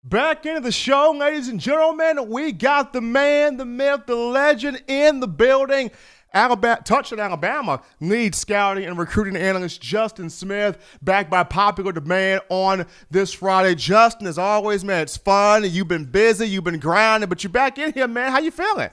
Back into the show, ladies and gentlemen. We got the man, the myth, the legend in the building. Touchdown Alabama lead scouting and recruiting analyst Justin Smith, back by popular demand on this Friday. Justin, as always, man, it's fun. You've been busy, you've been grinding, but you're back in here, man. How you feeling?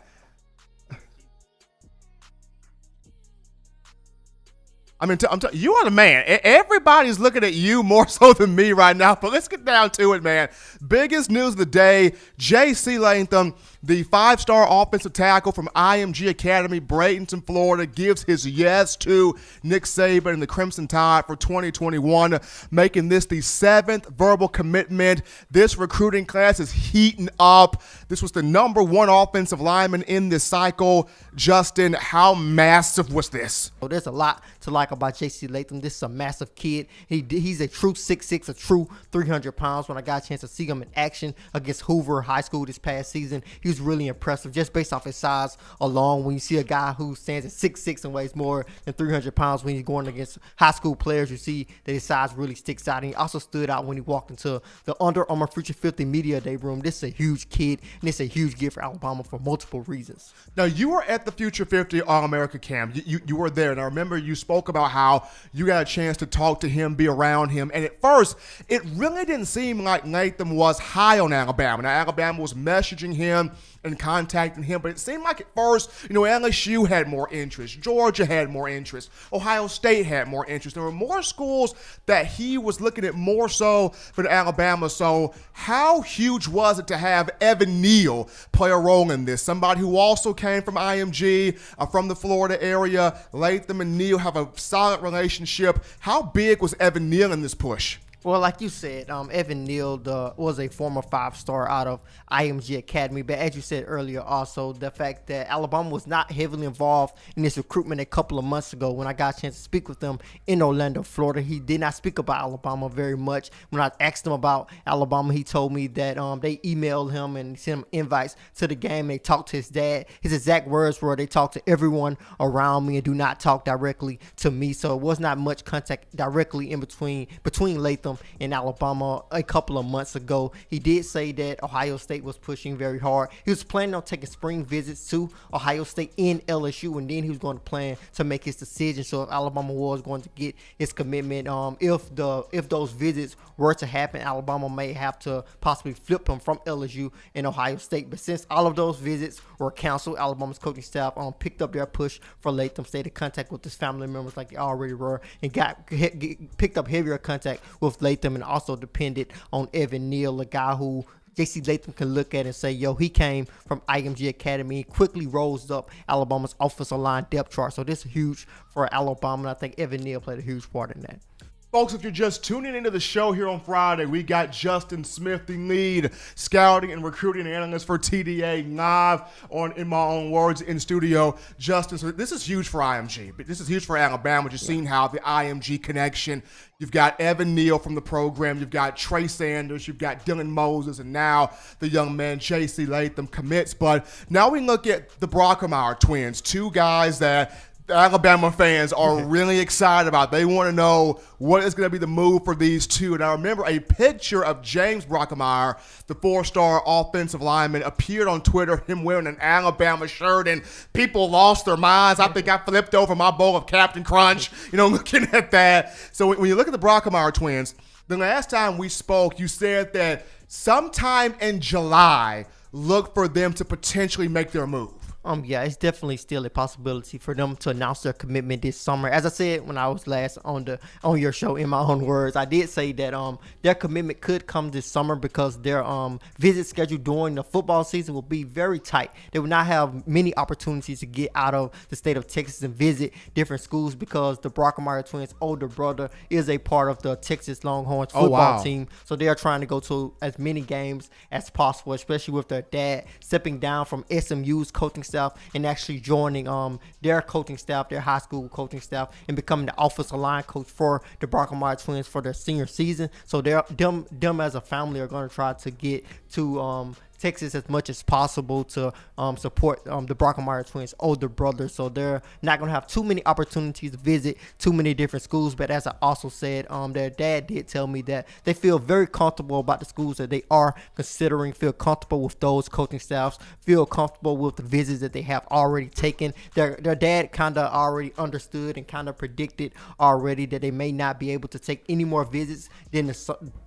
I mean, you are the man. Everybody's looking at you more so than me right now, but let's get down to it, man. Biggest news of the day, J.C. Latham, the five-star offensive tackle from IMG Academy, Bradenton, Florida, gives his yes to Nick Saban and the Crimson Tide for 2021, making this the seventh verbal commitment. This recruiting class is heating up. This was the number one offensive lineman in this cycle. Justin, how massive was this? Oh, there's a lot to like about J.C. Latham. This is a massive kid. He's a true 6'6", a true 300 pounds. When I got a chance to see him in action against Hoover High School this past season, he was really impressive just based off his size alone. When you see a guy who stands at 6'6" and weighs more than 300 pounds, when he's going against high school players, you see that his size really sticks out. And he also stood out when he walked into the Under Armour Future 50 Media Day room. This is a huge kid, and it's a huge gift for Alabama for multiple reasons. Now, you were at the Future 50 All-America camp. You were there, and I remember you spoke about how you got a chance to talk to him, be around him, and at first, it really didn't seem like Latham was high on Alabama. Now, Alabama was messaging him and contacting him, but it seemed like at first, LSU had more interest, Georgia had more interest, Ohio State had more interest. There were more schools that he was looking at more so for Alabama. So how huge was it to have Evan Neal play a role in this? Somebody who also came from IMG, from the Florida area. Latham and Neal have a solid relationship. How big was Evan Neal in this push? Well, like you said, Evan Neal was a former five-star out of IMG Academy. But as you said earlier, also the fact that Alabama was not heavily involved in this recruitment a couple of months ago. When I got a chance to speak with him in Orlando, Florida, he did not speak about Alabama very much. When I asked him about Alabama, he told me that they emailed him and sent him invites to the game. They talked to his dad. His exact words were, "They talk to everyone around me and do not talk directly to me." So it was not much contact directly in between Latham in Alabama a couple of months ago. He did say that Ohio State was pushing very hard. He was planning on taking spring visits to Ohio State and LSU, and then he was going to plan to make his decision. So if Alabama was going to get his commitment, if those visits were to happen, Alabama may have to possibly flip him from LSU and Ohio State. But since all of those visits were canceled, Alabama's coaching staff picked up their push for Latham, stayed in contact with his family members like they already were, and picked up heavier contact with Latham, and also depended on Evan Neal, a guy who J.C. Latham can look at and say, yo, he came from IMG Academy, quickly rose up Alabama's offensive line depth chart. So this is huge for Alabama, and I think Evan Neal played a huge part in that. Folks, if you're just tuning into the show here on Friday, we got Justin Smith, the lead scouting and recruiting analyst for TDA, live in my own words, in studio. Justin, so this is huge for IMG, but this is huge for Alabama. Just seeing how the IMG connection. You've got Evan Neal from the program. You've got Trey Sanders. You've got Dylan Moses, and now the young man J.C. Latham commits. But now we look at the Brockermeyer Twins, two guys that Alabama fans are really excited about. They want to know what is going to be the move for these two. And I remember a picture of James Brockermeyer, the four-star offensive lineman, appeared on Twitter, him wearing an Alabama shirt, and people lost their minds. I think I flipped over my bowl of Captain Crunch, looking at that. So when you look at the Brockermeyer Twins, the last time we spoke, you said that sometime in July, look for them to potentially make their move. Yeah, it's definitely still a possibility for them to announce their commitment this summer. As I said when I was last on your show, in my own words, I did say that their commitment could come this summer because their visit schedule during the football season will be very tight. They will not have many opportunities to get out of the state of Texas and visit different schools because the Brockermeyer Twins' older brother is a part of the Texas Longhorns football team. So they are trying to go to as many games as possible, especially with their dad stepping down from SMU's coaching staff and actually joining their coaching staff, their high school coaching staff, and becoming the offensive line coach for the Brockermeyer Twins for their senior season. So them as a family are going to try to get to Texas as much as possible to support the Brockermeyer Twins' older brother. So they're not going to have too many opportunities to visit too many different schools. But as I also said, their dad did tell me that they feel very comfortable about the schools that they are considering, feel comfortable with those coaching staffs, feel comfortable with the visits that they have already taken. Their dad kind of already understood and kind of predicted already that they may not be able to take any more visits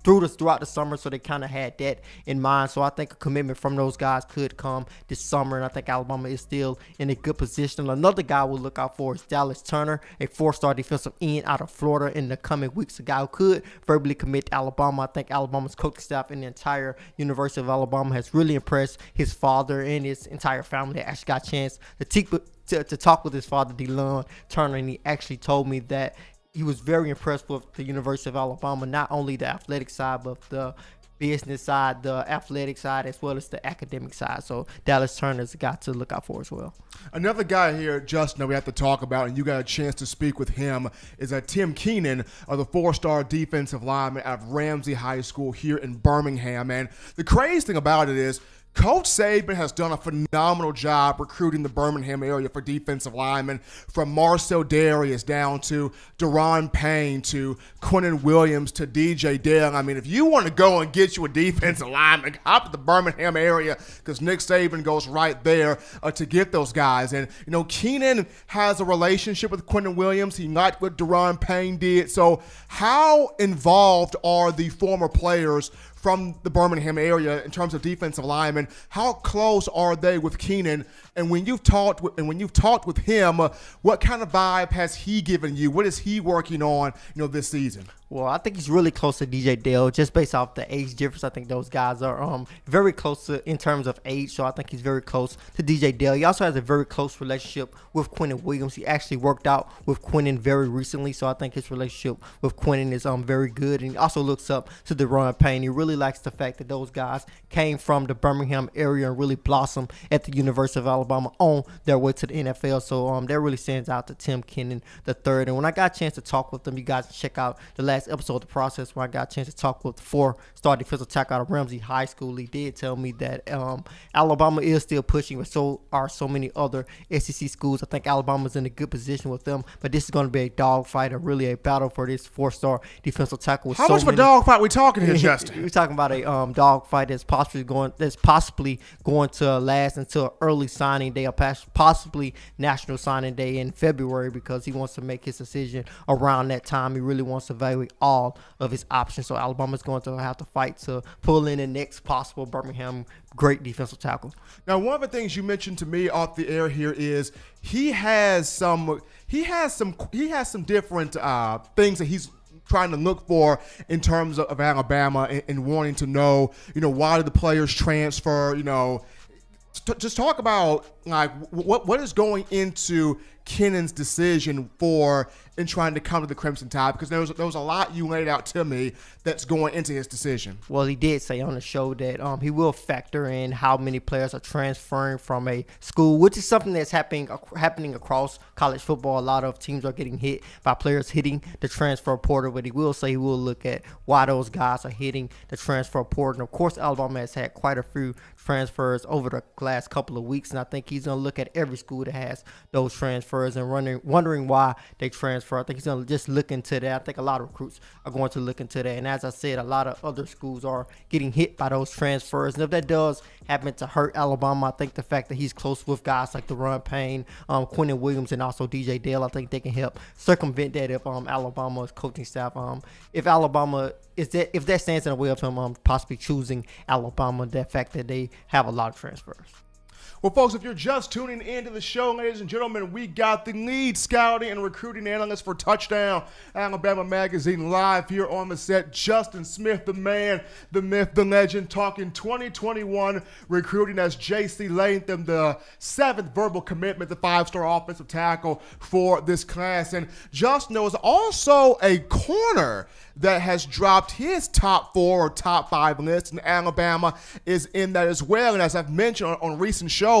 throughout the summer. So they kind of had that in mind. So I think a commitment from those guys could come this summer, and I think Alabama is still in a good position. Another guy we'll look out for is Dallas Turner, a 4-star defensive end out of Florida in the coming weeks. A guy who could verbally commit to Alabama. I think Alabama's coaching staff and the entire University of Alabama has really impressed his father and his entire family. They actually got a chance to talk with his father, DeLon Turner, and he actually told me that he was very impressed with the University of Alabama, not only the athletic side, but the business side, the athletic side, as well as the academic side. So Dallas Turner's a guy to look out for as well. Another guy here, Justin, that we have to talk about, and you got a chance to speak with him, is Tim Keenan, the 4-star defensive lineman out of Ramsey High School here in Birmingham. And the crazy thing about it is, Coach Saban has done a phenomenal job recruiting the Birmingham area for defensive linemen, from Marcel Darius down to Deron Payne to Quinnen Williams to DJ Dale. I mean, if you want to go and get you a defensive lineman, hop to the Birmingham area, because Nick Saban goes right there to get those guys. And, Keenan has a relationship with Quinnen Williams. He liked what Deron Payne did. So how involved are the former players from the Birmingham area in terms of defensive linemen? How close are they with Keenan? And when you've talked with him, what kind of vibe has he given you? What is he working on, this season? Well, I think he's really close to DJ Dale, just based off the age difference. I think those guys are very close in terms of age, so I think he's very close to DJ Dale. He also has a very close relationship with Quinnen Williams. He actually worked out with Quinnen very recently, so I think his relationship with Quinnen is very good. And he also looks up to Deron Payne. He really likes the fact that those guys came from the Birmingham area and really blossomed at the University of Alabama on their way to the NFL. So that really stands out to Tim Keenan III. And when I got a chance to talk with them, you guys can check out the last episode of The Process where I got a chance to talk with the 4-star defensive tackle out of Ramsey High School. He did tell me that Alabama is still pushing, but so are so many other SEC schools. I think Alabama's in a good position with them, but this is going to be a dogfight, and really a battle for this 4-star defensive tackle. How much of a dogfight we talking here, Justin? We're talking about a dogfight that's possibly going to last until early signing day, or possibly national signing day in February, because he wants to make his decision around that time. He really wants to evaluate all of his options. So Alabama's going to have to fight to pull in the next possible Birmingham great defensive tackle. Now, one of the things you mentioned to me off the air here is he has some different things that he's trying to look for in terms of Alabama, and wanting to know, why did the players transfer? Just talk about what is going into Keenan's decision in trying to come to the Crimson Tide, because there was a lot you laid out to me that's going into his decision. Well, he did say on the show that he will factor in how many players are transferring from a school, which is something that's happening across college football. A lot of teams are getting hit by players hitting the transfer portal, but he will say he will look at why those guys are hitting the transfer portal. And of course, Alabama has had quite a few transfers over the last couple of weeks, and I think he's going to look at every school that has those transfers and wondering why they transfer. I think he's going to just look into that. I think a lot of recruits are going to look into that. And as I said, a lot of other schools are getting hit by those transfers. And if that does happen to hurt Alabama, I think the fact that he's close with guys like Deron Payne, Quinnen Williams, and also DJ Dale, I think they can help circumvent that if Alabama's coaching staff, if that stands in the way of him possibly choosing Alabama, the fact that they have a lot of transfers. Well, folks, if you're just tuning into the show, ladies and gentlemen, we got the lead scouting and recruiting analyst for Touchdown Alabama Magazine live here on the set. Justin Smith, the man, the myth, the legend, talking 2021 recruiting as J.C. Latham, the 7th verbal commitment, the 5-star offensive tackle for this class. And Justin, there was also a corner that has dropped his top 4 or top 5 list, and Alabama is in that as well. And as I've mentioned on recent shows,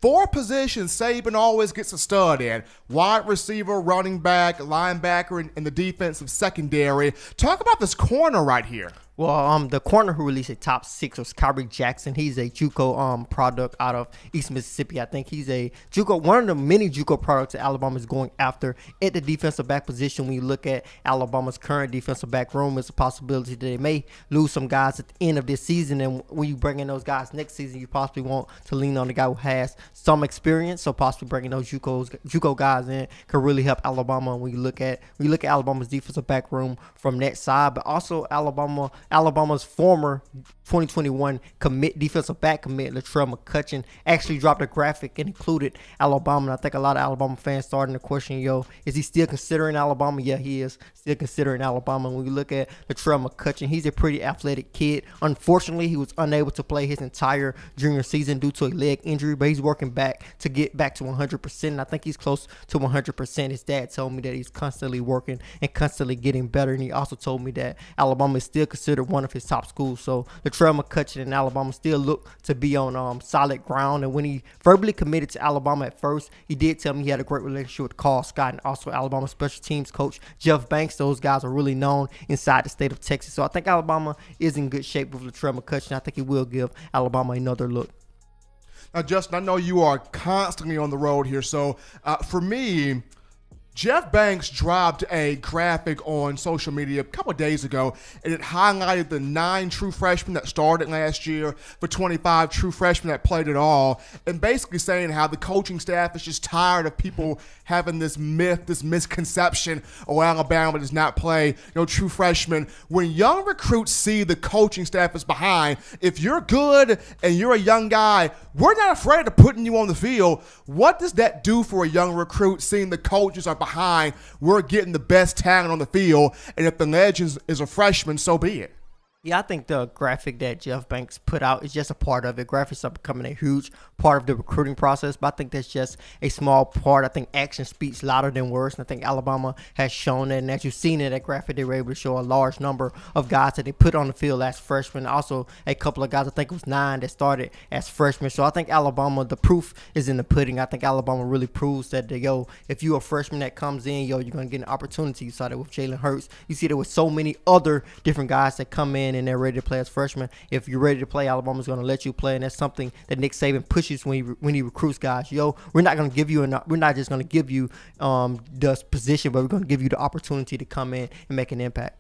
4 positions Saban always gets a stud in: wide receiver, running back, linebacker, and the defensive secondary. Talk about this corner right here. Well, the corner who released a top 6 was Kyrie Jackson. He's a JUCO product out of East Mississippi. I think he's a JUCO, one of the many JUCO products that Alabama is going after at the defensive back position. When you look at Alabama's current defensive back room, it's a possibility that they may lose some guys at the end of this season. And when you bring in those guys next season, you possibly want to lean on the guy who has some experience. So possibly bringing those JUCO guys in could really help Alabama. When you look at Alabama's defensive back room from that side, but also Alabama's former 2021 defensive back commit, Latrell McCutcheon, actually dropped a graphic and included Alabama. And I think a lot of Alabama fans starting to question, is he still considering Alabama? Yeah, he is still considering Alabama. When we look at Latrell McCutcheon, he's a pretty athletic kid. Unfortunately, he was unable to play his entire junior season due to a leg injury, but he's working back to get back to 100%. And I think he's close to 100%. His dad told me that he's constantly working and constantly getting better. And he also told me that Alabama is still considered one of his top schools. So Latrell McCutcheon and Alabama still look to be on solid ground. And when he verbally committed to Alabama at first, he did tell me he had a great relationship with Carl Scott and also Alabama special teams coach Jeff Banks. Those guys are really known inside the state of Texas. So I think Alabama is in good shape with Latrell McCutcheon. I think he will give Alabama another look. Now, Justin, I know you are constantly on the road here. So for me, Jeff Banks dropped a graphic on social media a couple of days ago, and it highlighted the 9 true freshmen that started last year, the 25 true freshmen that played it all, and basically saying how the coaching staff is just tired of people having this myth, this misconception, Alabama does not play true freshmen. When young recruits see the coaching staff is behind, if you're good and you're a young guy, we're not afraid of putting you on the field. What does that do for a young recruit seeing the coaches are behind? We're getting the best talent on the field, and if the legend is a freshman, so be it. Yeah, I think the graphic that Jeff Banks put out is just a part of it. Graphics are becoming a huge part of the recruiting process, but I think that's just a small part. I think action speaks louder than words, and I think Alabama has shown that. And as you've seen in that graphic, they were able to show a large number of guys that they put on the field as freshmen. Also, a couple of guys, I think it was 9, that started as freshmen. So I think Alabama, the proof is in the pudding. I think Alabama really proves that, if you're a freshman that comes in, you're going to get an opportunity. You saw that with Jalen Hurts. You see there with so many other different guys that come in and they're ready to play as freshmen. If you're ready to play, Alabama's going to let you play, and that's something that Nick Saban pushes when he recruits guys. We're not going to give you we're not just going to give you the position, but we're going to give you the opportunity to come in and make an impact.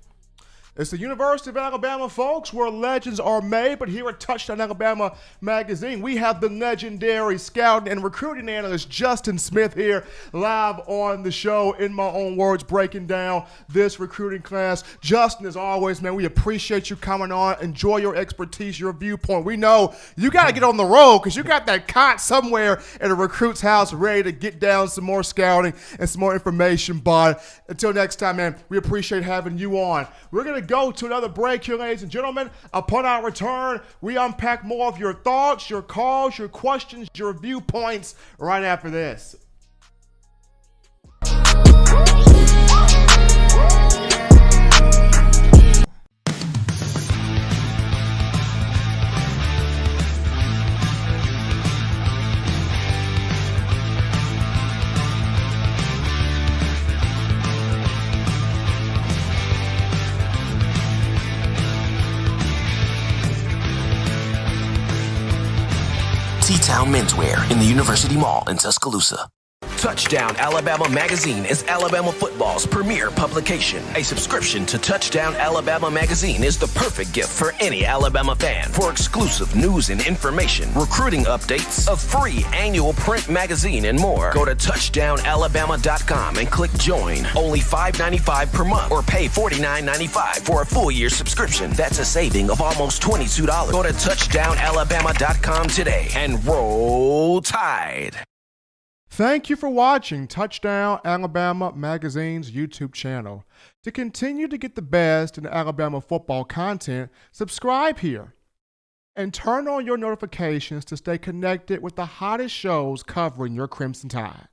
It's the University of Alabama, folks, where legends are made. But here at Touchdown Alabama Magazine, we have the legendary scouting and recruiting analyst Justin Smith here live on the show, in my own words, breaking down this recruiting class. Justin, as always, man, we appreciate you coming on. Enjoy your expertise, your viewpoint. We know you got to get on the road because you got that cot somewhere at a recruit's house ready to get down some more scouting and some more information. But until next time, man, we appreciate having you on. We're going to go to another break here, ladies and gentlemen. Upon our return, we unpack more of your thoughts, your calls, your questions, your viewpoints right after this. T-Town Menswear in the University Mall in Tuscaloosa. Touchdown Alabama Magazine is Alabama football's premier publication. A subscription to Touchdown Alabama Magazine is the perfect gift for any Alabama fan. For exclusive news and information, recruiting updates, a free annual print magazine, and more, go to touchdownalabama.com and click join. Only $5.95 per month, or pay $49.95 for a full year subscription. That's a saving of almost $22. Go to touchdownalabama.com today and roll Tide. Thank you for watching Touchdown Alabama Magazine's YouTube channel. To continue to get the best in Alabama football content, subscribe here and turn on your notifications to stay connected with the hottest shows covering your Crimson Tide.